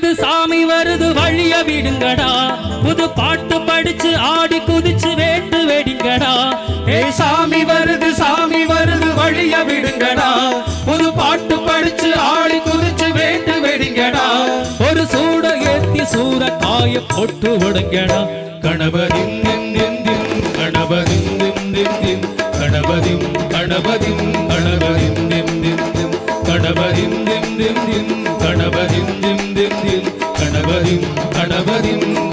வருது சாமி வருது வழிய விடுங்கடா புது பாட்டு படிச்சு ஆடி குதிச்சு வேட்டு வெடிங்கடா சாமி வருது வழிய விடுங்கடா புது பாட்டு படிச்சு ஆடி குதிச்சு வேட்டு வெடிங்கடா ஒரு சூட ஏத்தி சூற காய போட்டு விடுங்கடா கணபதிம் கணபதிம் கணபதிம் கணபதிம் கணபதிம் கணபதிம் கணபதிம் கணபதிம் கணபதிம்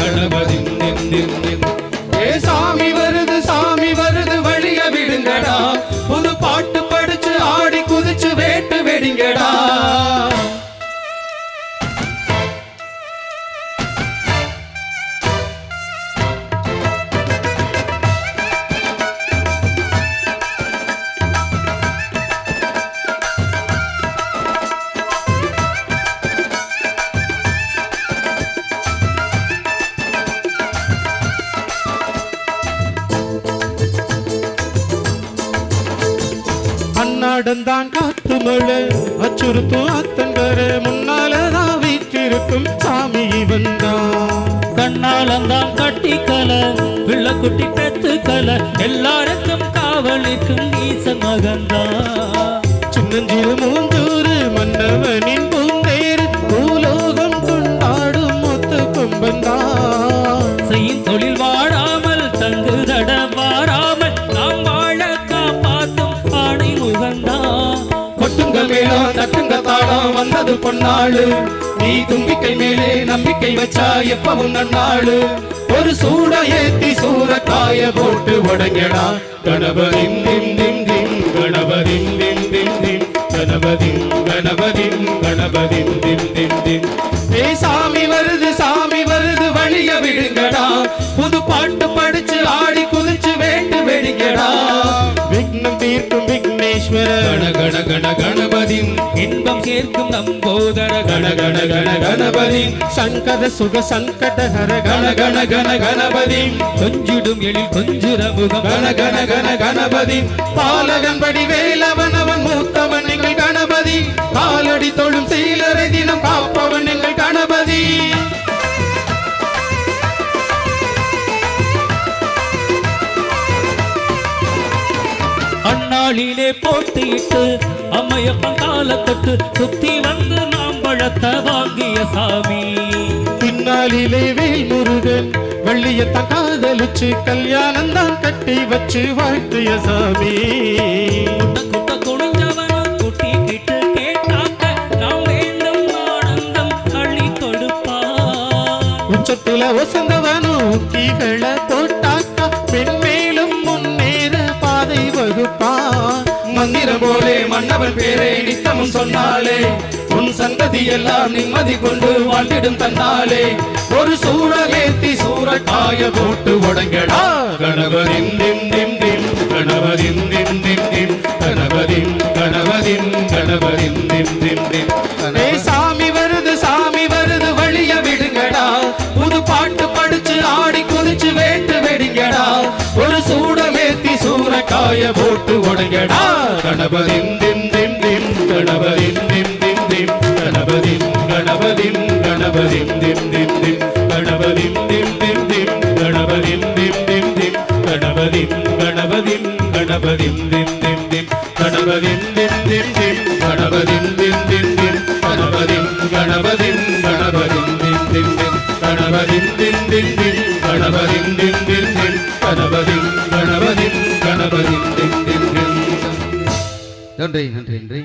கணபதிம் சாமி வருது வழிய விடுங்கடா புது பாட்டு படிச்சு ஆடி குதிச்சு வேட்டு வெடிங்கடா அன்னாடந்தான் காத்து மழை அச்சுறுத்தும் அத்தங்கர முன்னாலதான் வீற்றிருக்கும் சாமி இவன்தான் கண்ணாலந்தான் கட்டி கலை பிள்ளை குட்டி பெத்து கலை எல்லாருக்கும் காவலிக்கும் ஈசன் மகன்தான் சின்னஞ்சிறு மூஞ்சூறு மன்னவனின் பூந்தேறு பூலோகம் கொண்டாடும் மொத்த கொம்பந்தான் செய்யும் தொழில் வாழாமல் தங்கு தட வாராமல் நாம் வாழ காப்பாத்தும் ஆணை முகந்தான் கொட்டுங்க மேளம் தட்டுங்க தாளம் வந்தது பொன்னாளு நீ தும்பிக்கை மேலே நம்பிக்கை வச்சா எப்பவும் நன்னாளு ஒரு சூட ஏத்தி சூற காய போட்டு உடங்கடா கணபதிம் திம் திம் திம் கணபதிம் திம் திம் திம் கணபதிம் கணபதிம் கணபதிம் திம் திம் திம் சாமி வருது வழிய விடுங்கடா புது பாட்டு படிச்சு ஆடி குதிச்சு வேட்டு வெடிங்கடா விக்னம் தீர்க்கும் விக்னேஸ்வர கண கண கண கணபதி இன்பம் சேர்க்கும் நம்போதர கண கண கண கணபதி சங்கத சுக சங்கட ஹர கண கண கண கணபதி கொஞ்சிடும் எழில் கொஞ்சுரமுகம் கண கண கண கணபதி பாலகன் படி வேலவனவன் மூத்தவன் எங்கள் கணபதி காலடி தொழும் சீலரை தினம் காப்பவன் எங்கள் கணபதி அந்நாளிலே போட்டியிட்டு அம்மையப்பன் காலத்தொட்டு சுத்தி வந்து நாம் பழத்த வாங்கிய சாமி பின்னாளிலே வேல் முருகன் வள்ளியத்தான் காதலிச்சு கல்யாணம் தான் கட்டி வச்சு வாழ்த்திய சாமி குட்ட குனிஞ்சவனும் குட்டி கிட்டு கேட்டாக்க நாம் வேண்டும் ஆனந்தம் அள்ளி கொடுப்பா உச்சத்துல ஒசந்தவனும் கீகளை போட்டாக்கா பெண் மேலும் முன்னேற பாதை வகுப்பா மந்திரம் போலே மன்னவன் பேரை நித்தமும் சொன்னாலே உன் சந்ததி எல்லாம் நிம்மதி கொண்டு வாழ்ந்திடும் தன்னாலே ஒரு சூழலேத்தி சூற காய போட்டு உடங்கடா கணபதிம் திம் திம் திம் கணபதிம் திம் திம் திம் கணபதிம் கணபதிம் கணபதிம் திம் திம் திம் சாமி வருது வழிய விடுங்கடா புது பாட்டு படிச்சு ஆடி குதிச்சு வேட்டு வெடிங்கடா ஒரு சூடலேத்தி சூற காய போட்டு உடங்கடா கணபதிம் திம் திம் திம் கணபதிம் திம் திம் திம் கணபதிம் கணபதிம் கணபதிம் திம் திம் திம் கணபதிம் திம் திம் திம் கணபதிம் திம் திம் திம் கணபதிம் கணபதிம் கணபதிம் திம் திம் திம் கணபதிம் திம் திம் திம் கணபதிம் திம் திம் திம் கணபதிம் கணபதிம் கணபதிம் திம் திம் திம் கணபதிம் திம் திம் திம் கணபதிம் திம் திம் திம் கணபதிம் கணபதிம் கணபதிம் திம் திம் திம் நன்றி நன்றி நன்றி